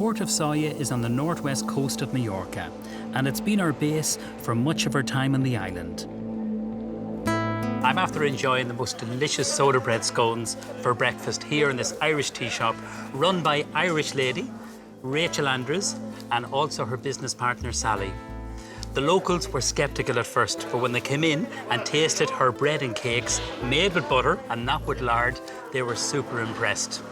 port of Soya is on the northwest coast of Mallorca, and it's been our base for much of our time on the island. I'm after enjoying the most delicious soda bread scones for breakfast here in this Irish tea shop run by Irish lady, Rachel Andrews, and also her business partner, Sally. The locals were sceptical at first, but when they came in and tasted her bread and cakes made with butter and not with lard, they were super impressed.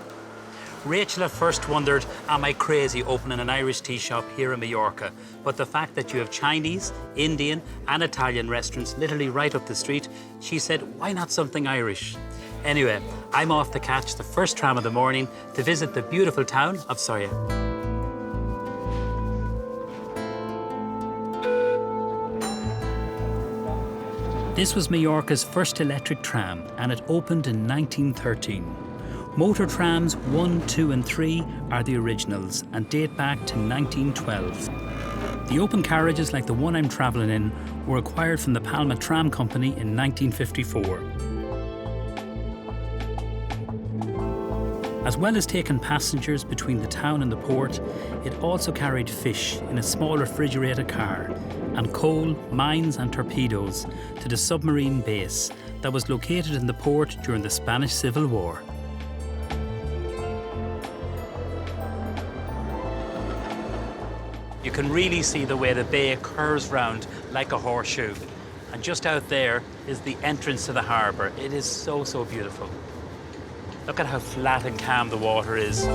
Rachel at first wondered, am I crazy opening an Irish tea shop here in Mallorca? But the fact that you have Chinese, Indian and Italian restaurants literally right up the street, she said, why not something Irish? Anyway, I'm off to catch the first tram of the morning to visit the beautiful town of Soya. This was Mallorca's first electric tram, and it opened in 1913. Motor trams 1, 2 and 3 are the originals and date back to 1912. The open carriages like the one I'm travelling in were acquired from the Palma Tram Company in 1954. As well as taking passengers between the town and the port, it also carried fish in a small refrigerated car and coal, mines and torpedoes to the submarine base that was located in the port during the Spanish Civil War. You can really see the way the bay curves round like a horseshoe. And just out there is the entrance to the harbour. It is so, so beautiful. Look at how flat and calm the water is.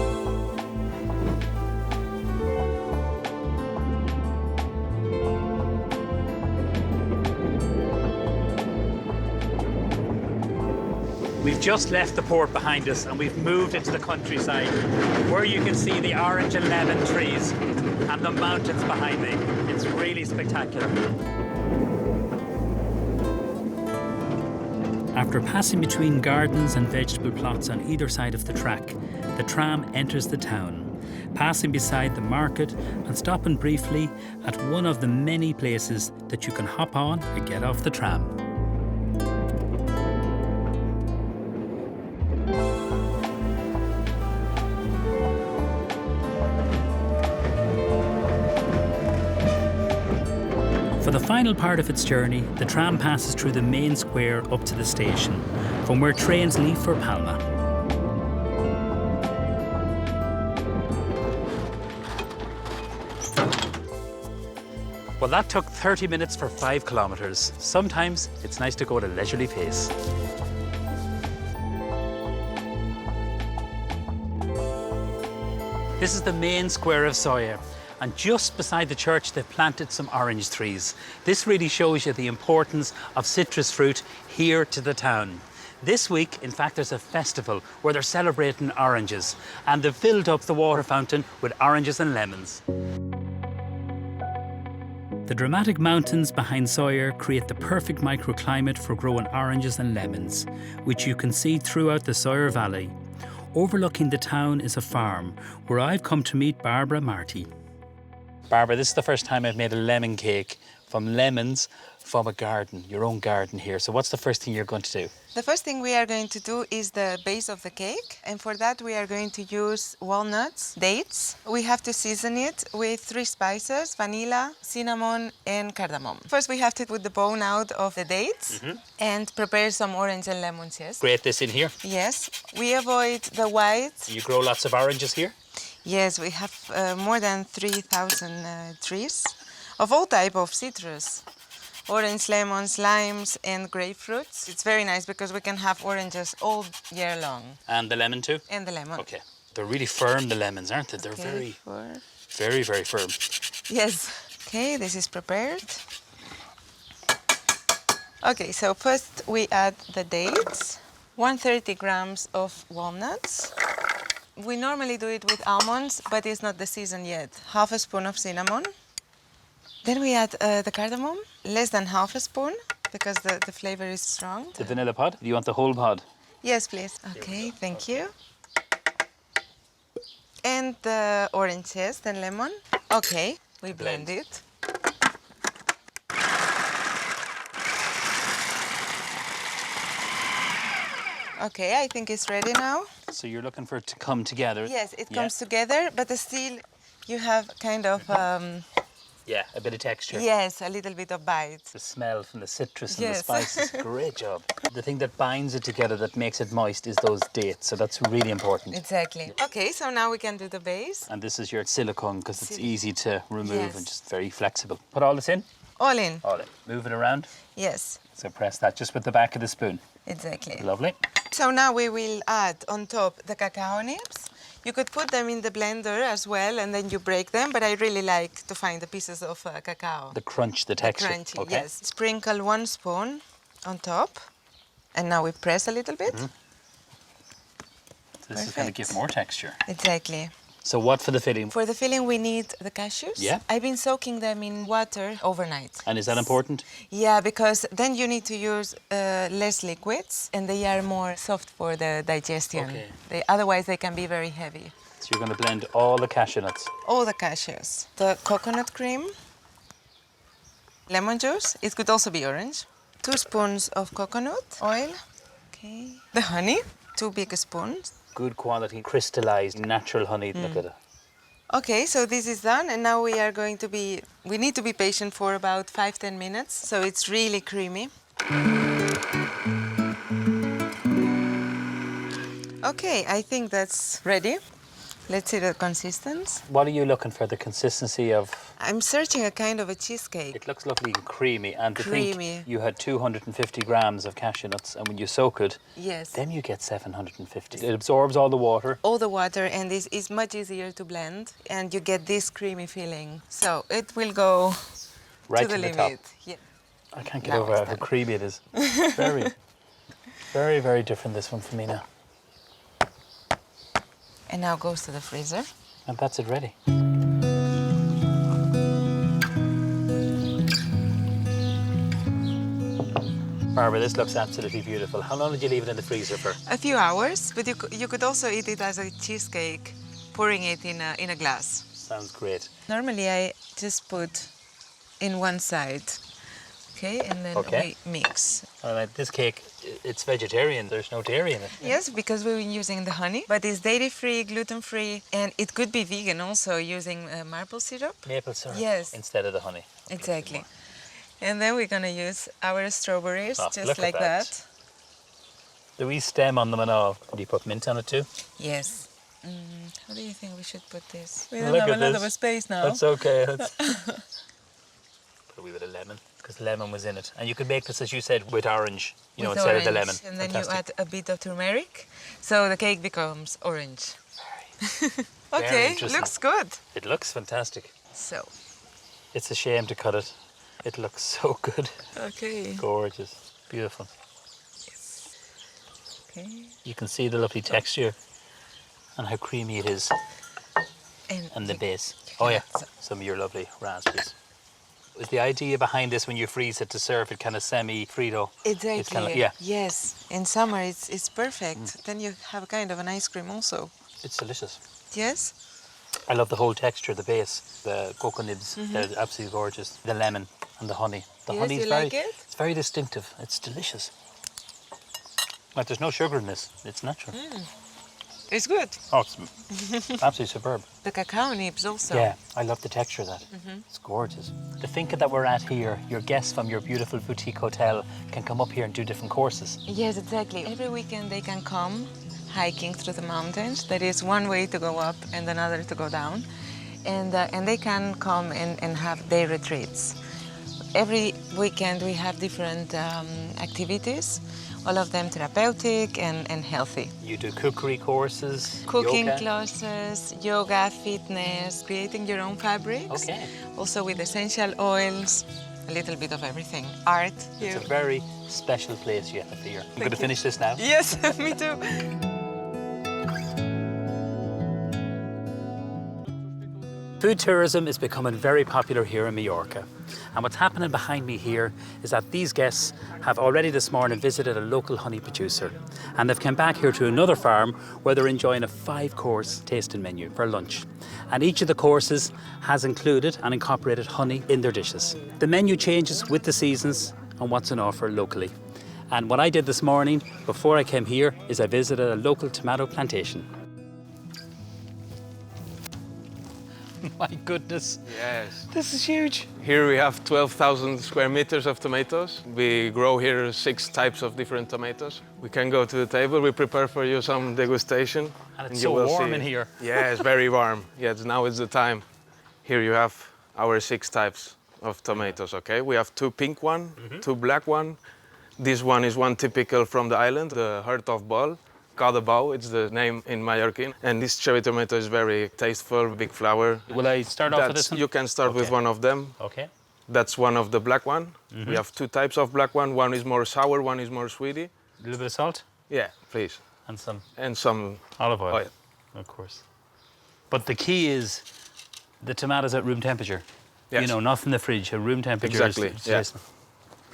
We've just left the port behind us and we've moved into the countryside where you can see the orange and lemon trees and the mountains behind me. It's really spectacular. After passing between gardens and vegetable plots on either side of the track, the tram enters the town, passing beside the market and stopping briefly at one of the many places that you can hop on and get off the tram. For the final part of its journey, the tram passes through the main square up to the station, from where trains leave for Palma. Well, that took 30 minutes for 5 kilometres. Sometimes it's nice to go at a leisurely pace. This is the main square of Soya. And just beside the church, they've planted some orange trees. This really shows you the importance of citrus fruit here to the town. This week, in fact, there's a festival where they're celebrating oranges, and they've filled up the water fountain with oranges and lemons. The dramatic mountains behind Soya create the perfect microclimate for growing oranges and lemons, which you can see throughout the Soya Valley. Overlooking the town is a farm where I've come to meet Barbara Martí. Barbara, this is the first time I've made a lemon cake from lemons from a garden, your own garden here. So what's the first thing you're going to do? The first thing we are going to do is the base of the cake. And for that, we are going to use walnuts, dates. We have to season it with 3 spices, vanilla, cinnamon, and cardamom. First, we have to put the bone out of the dates and prepare some orange and lemons, yes. Grate this in here? Yes. We avoid the white. You grow lots of oranges here? Yes, we have more than 3,000 trees of all type of citrus. Orange, lemons, limes, and grapefruits. It's very nice because we can have oranges all year long. And the lemon too? And the lemon. Okay. They're really firm, the lemons, aren't they? They're very, very firm. Yes. Okay, this is prepared. Okay, so first we add the dates, 130 grams of walnuts. We normally do it with almonds, but it's not the season yet. Half a spoon of cinnamon. Then we add the cardamom, less than half a spoon, because the flavor is strong. The vanilla pod? Do you want the whole pod? Yes, please. Okay, thank you. And the orange zest and lemon. Okay, we blend it. Okay, I think it's ready now. So you're looking for it to come together? Yes, it comes together, but still you have kind of, Yeah, a bit of texture. yes, a little bit of bite. The smell from the citrus and the Yes. spices, great job. The thing that binds it together, that makes it moist, is those dates, so that's really important. Exactly. Okay, so now we can do the base. And this is your silicone, because it's easy to remove Yes. and just very flexible. Put all this in? All in. All in. Move it around. Yes, So press that just with the back of the spoon. exactly. Lovely. So now we will add on top the cacao nibs. You could put them in the blender as well, and then you break them, but I really like to find the pieces of cacao. The crunch, the texture. Crunchy, Okay. yes. Sprinkle 1 spoon on top, and now we press a little bit. So this is going to give more texture. Exactly. So what for the filling? For the filling, we need the cashews. Yeah. I've been soaking them in water overnight. And is that important? Yeah, because then you need to use less liquids, and they are more soft for the digestion. Okay. Otherwise, they can be very heavy. So you're going to blend all the cashew nuts. All the cashews. The coconut cream, lemon juice. It could also be orange. 2 spoons of coconut oil. Okay. The honey, 2 big spoons. Good quality, crystallized, natural honey. Look at it. Okay, so this is done, and now we are going to we need to be patient for about 5-10 minutes, so it's really creamy. Okay, I think that's ready. Let's see the consistency. What are you looking for? The consistency of? I'm searching a kind of a cheesecake. It looks lovely and creamy. And to Creamy. think you had 250 grams of cashew nuts, and when you soak it, Yes. then you get 750. It absorbs all the water. All the water, and this is much easier to blend, and you get this creamy feeling. So it will go Right to the top. limit. Yeah. I can't get Now over it's how done. creamy it is. Very, very, very different, this one for me now. And now goes to the freezer. And that's it ready. Barbara, this looks absolutely beautiful. How long did you leave it in the freezer for? A few hours, but you could also eat it as a cheesecake, pouring it in a glass. Sounds great. Normally, I just put in one side, okay, and then Okay. we mix. All right, this cake, it's vegetarian. There's no dairy in it. Yes, because we've been using the honey, but it's dairy-free, gluten-free, and it could be vegan also using maple syrup. Maple syrup. Yes. Instead of the honey. Exactly. And then we're gonna use our strawberries, Oh, just look at like that. that. The wee stem on them and all. Do you put mint on it too? Yes. How do you think we should put this? We Look don't have at a lot this. of space now. That's okay. Put a wee bit of lemon, because the lemon was in it. And you could make this, as you said, with orange, With instead of the orange, lemon. And then Fantastic. you add a bit of turmeric, so the cake becomes orange. Very Okay, interesting. looks good. It looks fantastic. So, It's a shame to cut it. It looks so good. okay. Gorgeous. Beautiful. Okay. You can see the lovely texture and how creamy it is, and the you- base. you Oh can yeah, add some- some of your lovely raspberries. Was the idea behind this, when you freeze it, to serve it kind of semi-Frito? Exactly. It's kind of, yeah, Yes. In summer, it's perfect. Then you have kind of an ice cream also. it's delicious. Yes. I love the whole texture, the base, the cocoa nibs. They're absolutely gorgeous. The lemon and the honey. The Yes, honey is you very, like it? it's very distinctive. It's delicious. Like, there's no sugar in this. It's natural. It's good. Oh, it's absolutely superb. The cacao nibs also. Yeah, I love the texture of that. It's gorgeous. The finca that we're at here, your guests from your beautiful boutique hotel can come up here and do different courses. Yes, exactly. Every weekend they can come hiking through the mountains. There is one way to go up and another to go down. And they can come and have day retreats. Every weekend we have different activities, all of them therapeutic and healthy. You do cookery courses, Cooking yoga. classes, yoga, fitness, creating your own fabrics. Okay. Also with essential oils, a little bit of everything. Art here. It's a very special place you have here. I'm going to finish this now. Yes, me too. Food tourism is becoming very popular here in Mallorca. And what's happening behind me here is that these guests have already this morning visited a local honey producer. And they've come back here to another farm where they're enjoying a 5-course tasting menu for lunch. And each of the courses has included and incorporated honey in their dishes. The menu changes with the seasons and what's on offer locally. And what I did this morning before I came here is I visited a local tomato plantation. My goodness. Yes. This is huge. Here we have 12,000 square meters of tomatoes. We grow here 6 types of different tomatoes. We can go to the table. We prepare for you some degustation. And it's you so will warm see. in here. Yeah, it's very warm. Yes, now is the time. Here you have our 6 types of tomatoes, okay? We have 2 pink one, 2 black one. This one is one typical from the island, the heart of ball. Cadabao, it's the name in Mallorquin. And this cherry tomato is very tasteful, big flower. Will I start off with this one? You can start with one of them. Okay. That's one of the black one. We have 2 types of black one. One is more sour, one is more sweetie. A little bit of salt? Yeah, please. And some And some olive oil. oil. Of course. But the key is the tomatoes at room temperature. Yes. You know, not in the fridge, at room temperature. Exactly, yeah.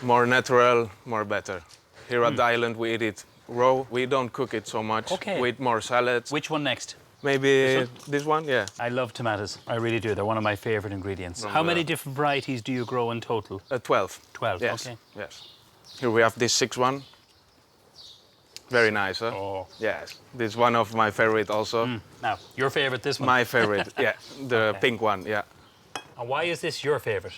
More natural, more better. Here at the island we eat it raw. We don't cook it so much. Okay. We eat more salads. Which one next? Maybe this one, yeah. I love tomatoes. I really do. They're one of my favorite ingredients. How many different varieties do you grow in total? 12. 12, Yes. okay. Yes. Here we have this 6 one. Very nice, huh? Oh. Yes. This is one of my favorite also. Now, your favorite, this one. My favorite, yeah. The pink one, yeah. And why is this your favorite?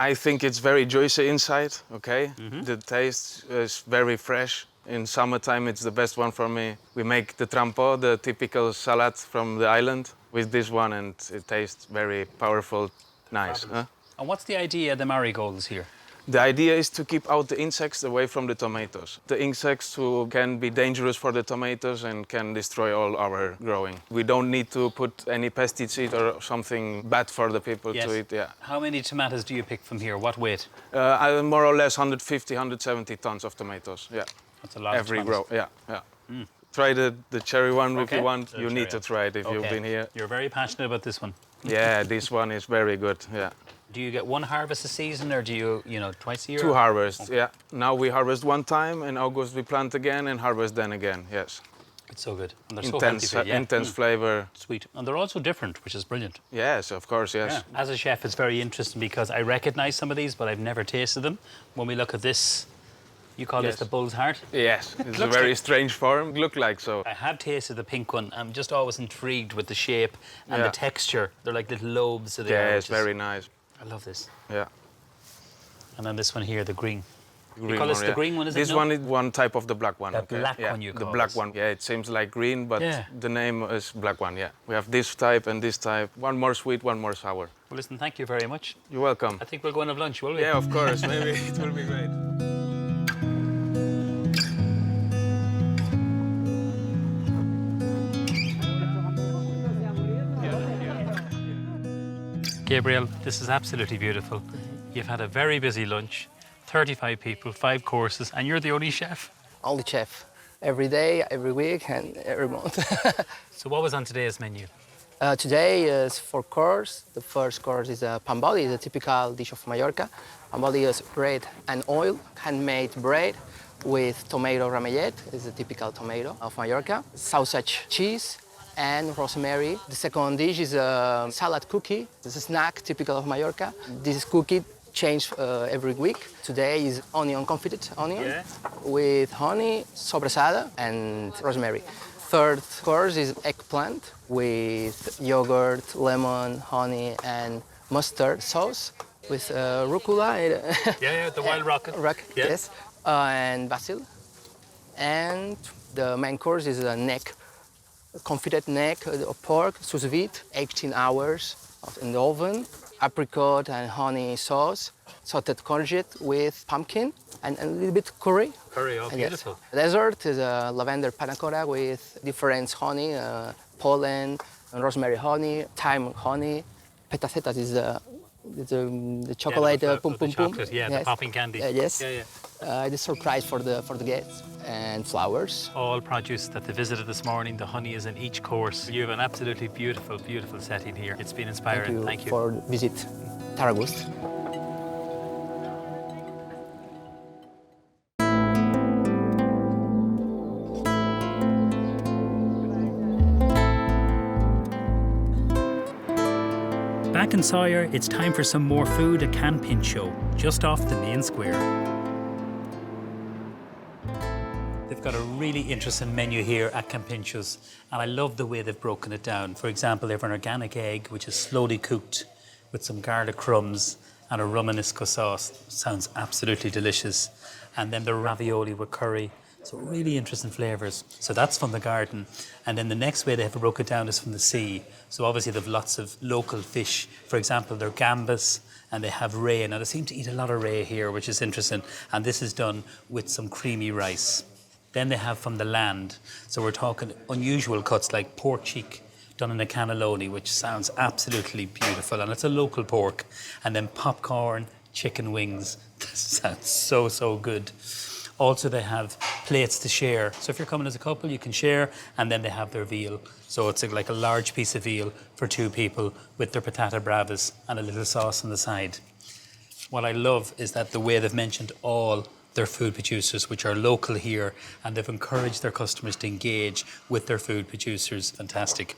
I think it's very juicy inside, okay? The taste is very fresh. In summertime, it's the best one for me. We make the trampo, the typical salad from the island, with this one, and it tastes very powerful, nice. Huh? And what's the idea of the marigolds here? The idea is to keep out the insects away from the tomatoes. The insects who can be dangerous for the tomatoes and can destroy all our growing. We don't need to put any pesticide or something bad for the people to eat. Yeah. How many tomatoes do you pick from here? What weight? More or less 150, 170 tons of tomatoes. Yeah. That's a lot Every of grow. tomatoes. Yeah, yeah. Try the cherry one if you want. The You need cherry to try it if you've Okay. been here. You're very passionate about this one. Yeah, this one is very good. Yeah. Do you get one harvest a season, or do you, twice a year? 2 harvests. Yeah. Now we harvest one time. In August we plant again and harvest then again. Yes. It's so good. And they're so healthy for you. Yeah. Intense flavor. Sweet. And they're also different, which is brilliant. Yes, of course. Yes. Yeah. As a chef, it's very interesting because I recognize some of these, but I've never tasted them. When we look at this, you call this the bull's heart? Yes. It's a Looks very like- strange form. Look like so. I have tasted the pink one. I'm just always intrigued with the shape and the texture. They're like little lobes of the Yeah, air, it's very nice. I love this. Yeah. And then this one here, the green. Green You call this one, the yeah. green one, is it? This No? one is one type of the black one. The okay? black Yeah, one you the call black this. one. Yeah, it seems like green, but Yeah. the name is black one. Yeah. We have this type and this type. One more sweet, one more sour. Well, listen, thank you very much. You're welcome. I think we'll go and have lunch, will we? Yeah, of course. Maybe it will be great. Gabriel, this is absolutely beautiful. You've had a very busy lunch, 35 people, 5 courses, and you're the only chef. Only chef. Every day, every week, and every month. So what was on today's menu? Today is 4 courses. The first course is a pan body, the typical dish of Mallorca. Pan body is bread and oil, handmade bread with tomato ramillet, is a typical tomato of Mallorca. Sausage cheese and rosemary. The second dish is a salad cookie. It's a snack typical of Mallorca. This cookie changes every week. Today is onion confited onion with honey, sobrasada, and rosemary. Third course is eggplant with yogurt, lemon, honey, and mustard sauce with rucola. The wild rocket. Yes, and basil. And the main course is a neck, confited neck of pork, sous vide, 18 hours in the oven, apricot and honey sauce, sauteed courgette with pumpkin, and a little bit curry. Curry, oh, Yes. beautiful. Dessert is a lavender panna cotta with different honey, pollen, rosemary honey, thyme honey. Petacetas is the chocolate, pum pum pum. Chocolate, the popping candy. Yes. Yeah. It's a surprise for the guests. And flowers. All produce that they visited this morning. The honey is in each course. You have an absolutely beautiful, beautiful setting here. It's been inspiring. Thank you for the visit Taragust. Back in Sawyer, it's time for some more food at Can Pincho, just off the main square. The They've got a really interesting menu here at Campincho's, and I love the way they've broken it down. For example, they have an organic egg, which is slowly cooked with some garlic crumbs and a Romanesco sauce. Sounds absolutely delicious. And then the ravioli with curry. So really interesting flavours. So that's from the garden. And then the next way they have broken it down is from the sea. So obviously they have lots of local fish. For example, they're gambas and they have ray. Now they seem to eat a lot of ray here, which is interesting. And this is done with some creamy rice. Then they have from the land. So we're talking unusual cuts like pork cheek done in a cannelloni, which sounds absolutely beautiful. And it's a local pork. And then popcorn, chicken wings. This sounds so, so good. Also, they have plates to share. So if you're coming as a couple, you can share, and then they have their veal. So it's like a large piece of veal for 2 people with their patata bravas and a little sauce on the side. What I love is that the way they've mentioned all their food producers, which are local here, and they've encouraged their customers to engage with their food producers. Fantastic.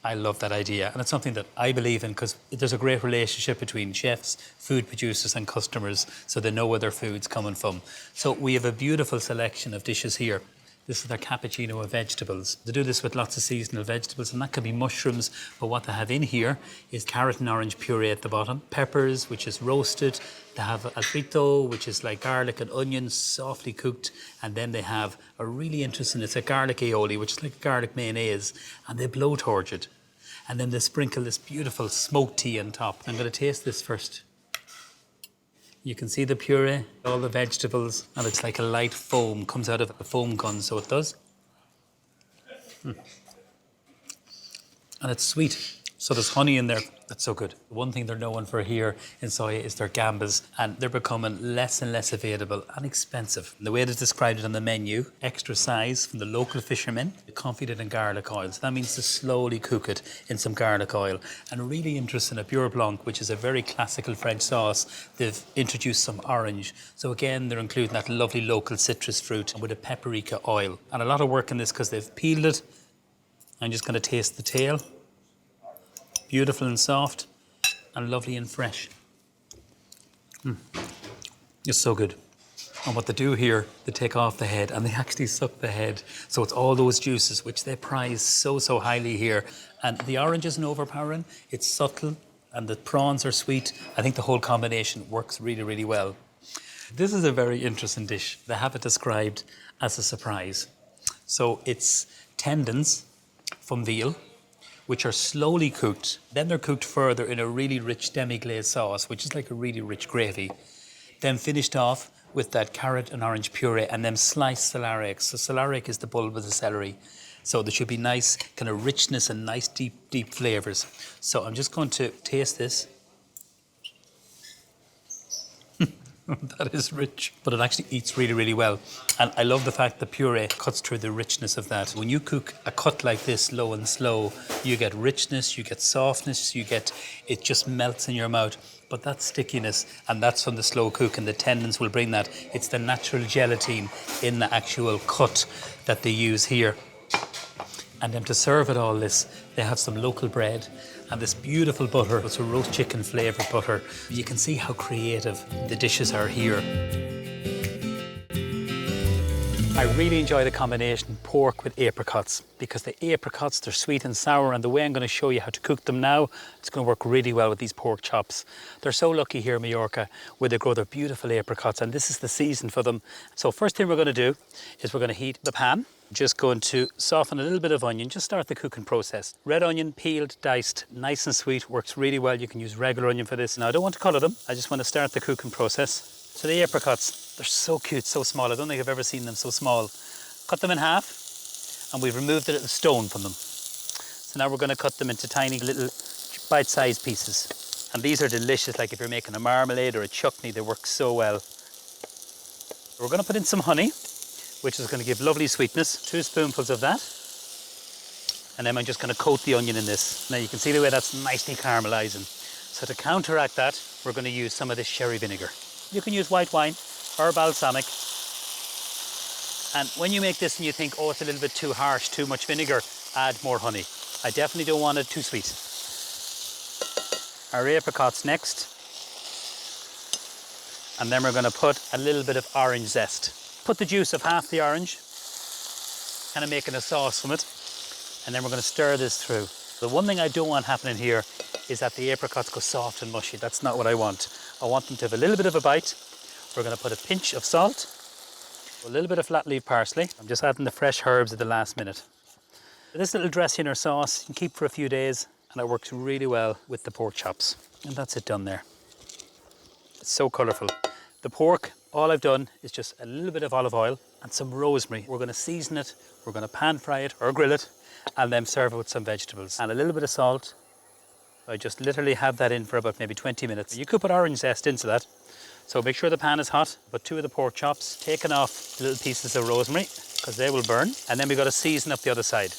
I love that idea, and it's something that I believe in because there's a great relationship between chefs, food producers and customers, so they know where their food's coming from. So we have a beautiful selection of dishes here. This is their cappuccino of vegetables. They do this with lots of seasonal vegetables, and that could be mushrooms, but what they have in here is carrot and orange puree at the bottom, peppers, which is roasted. They have Apricot, which is like garlic and onions, softly cooked, and then they have a really interesting, it's a garlic aioli, which is like garlic mayonnaise, and they blowtorch it. And then they sprinkle this beautiful smoked tea on top. I'm going to taste this first. You can see the puree, all the vegetables, and it's like a light foam, comes out of a foam gun, so it does. And it's sweet. So there's honey in there. That's so good. One thing they're known for here in Soya is their gambas, and they're becoming less and less available and expensive. The way they described it on the menu, extra size from the local fishermen, confitted in garlic oil. So that means to slowly cook it in some garlic oil. And really interesting, a Beurre Blanc, which is a very classical French sauce. They've introduced some orange. So again, they're including that lovely local citrus fruit with a paprika oil. And a lot of work in this because they've peeled it. I'm just going to taste the tail. Beautiful and soft and lovely and fresh. It's so good. And what they do here, they take off the head and they actually suck the head. So it's all those juices which they prize so, so highly here. And the orange isn't overpowering, it's subtle, and the prawns are sweet. I think the whole combination works really, really well. This is a very interesting dish. They have it described as a surprise. So it's tendons from veal, which are slowly cooked. Then they're cooked further in a really rich demi-glaze sauce, which is like a really rich gravy. Then finished off with that carrot and orange puree and then sliced celeriac. So celeriac is the bulb of the celery. So there should be nice kind of richness and nice deep, deep flavours. So I'm just going to taste this. That is rich, but it actually eats really, really well. And I love the fact the puree cuts through the richness of that. When you cook a cut like this, low and slow, you get richness, you get softness, it just melts in your mouth. But that stickiness, and that's from the slow cook, and the tendons will bring that. It's the natural gelatin in the actual cut that they use here. And then to serve it all this, they have some local bread and this beautiful butter. It's a roast chicken flavoured butter. You can see how creative the dishes are here. I really enjoy the combination pork with apricots because the apricots, they're sweet and sour, and the way I'm going to show you how to cook them now, it's going to work really well with these pork chops. They're so lucky here in Mallorca where they grow their beautiful apricots, and this is the season for them. So first thing we're going to do is we're going to heat the pan. Just going to soften a little bit of onion, just start the cooking process. Red onion, peeled, diced, nice and sweet, works really well. You can use regular onion for this. Now I don't want to colour them, I just want to start the cooking process. So the apricots, they're so cute, so small. I don't think I've ever seen them so small. Cut them in half, and we've removed the little stone from them. So now we're going to cut them into tiny little bite-sized pieces. And these are delicious, like if you're making a marmalade or a chutney, they work so well. We're going to put in some honey, which is going to give lovely sweetness. 2 spoonfuls of that. And then I'm just going to coat the onion in this. Now you can see the way that's nicely caramelising. So to counteract that, we're going to use some of this sherry vinegar. You can use white wine or balsamic. And when you make this and you think, oh, it's a little bit too harsh, too much vinegar, add more honey. I definitely don't want it too sweet. Our apricots next. And then we're going to put a little bit of orange zest. Put the juice of half the orange kind of making a sauce from it. And then we're going to stir this through. The one thing I don't want happening here is that the apricots go soft and mushy. That's not what I want. I want them to have a little bit of a bite. We're going to put a pinch of salt, a little bit of flat leaf parsley. I'm just adding the fresh herbs at the last minute. This little dressing or sauce you can keep for a few days, and it works really well with the pork chops. And that's it done there. It's so colourful. The pork, all I've done is just a little bit of olive oil and some rosemary. We're going to season it, we're going to pan fry it or grill it, and then serve it with some vegetables. And a little bit of salt. I just literally have that in for about maybe 20 minutes. You could put orange zest into that. So make sure the pan is hot. Put 2 of the pork chops, taking off the little pieces of rosemary because they will burn. And then we've got to season up the other side.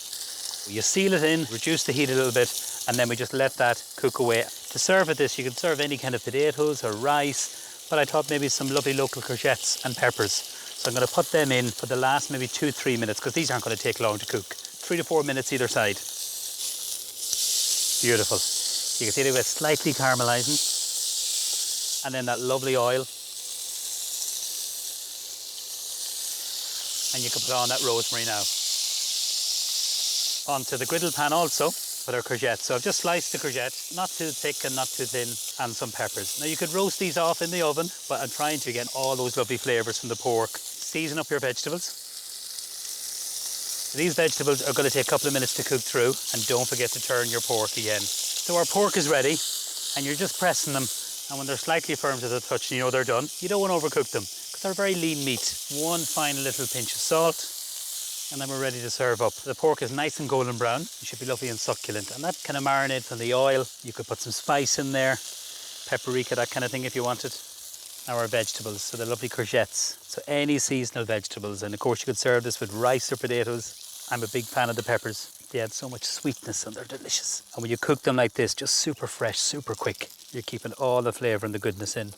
You seal it in, reduce the heat a little bit, and then we just let that cook away. To serve with this, you can serve any kind of potatoes or rice, but I thought maybe some lovely local courgettes and peppers. So I'm going to put them in for the last maybe 2-3 minutes because these aren't going to take long to cook. 3 to 4 minutes either side. Beautiful. You can see they were slightly caramelizing. And then that lovely oil. And you can put on that rosemary now. Onto the griddle pan also with our courgettes. So I've just sliced the courgette, not too thick and not too thin, and some peppers. Now you could roast these off in the oven, but I'm trying to get all those lovely flavours from the pork. Season up your vegetables. These vegetables are going to take a couple of minutes to cook through, and don't forget to turn your pork again. So our pork is ready, and you're just pressing them, and when they're slightly firm to the touch, you know they're done. You don't want to overcook them, because they're very lean meat. One final little pinch of salt, and then we're ready to serve up. The pork is nice and golden brown. It should be lovely and succulent. And that kind of marinade from the oil. You could put some spice in there, paprika, that kind of thing if you wanted. Now our vegetables, so the lovely courgettes. So any seasonal vegetables. And of course you could serve this with rice or potatoes. I'm a big fan of the peppers. They add so much sweetness and they're delicious. And when you cook them like this, just super fresh, super quick, you're keeping all the flavour and the goodness in.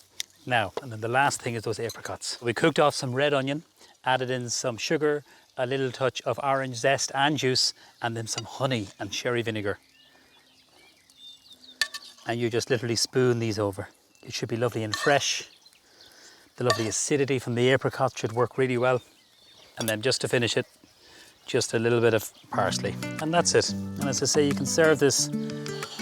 Now, and then the last thing is those apricots. We cooked off some red onion, added in some sugar, a little touch of orange zest and juice, and then some honey and sherry vinegar. And you just literally spoon these over. It should be lovely and fresh. The lovely acidity from the apricot should work really well. And then just to finish it, just a little bit of parsley. And that's it. And as I say, you can serve this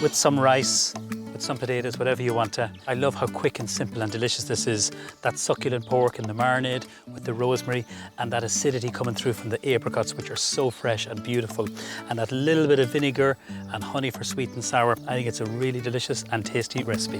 with some rice, with some potatoes, whatever you want to. I love how quick and simple and delicious this is. That succulent pork in the marinade with the rosemary and that acidity coming through from the apricots, which are so fresh and beautiful. And that little bit of vinegar and honey for sweet and sour. I think it's a really delicious and tasty recipe.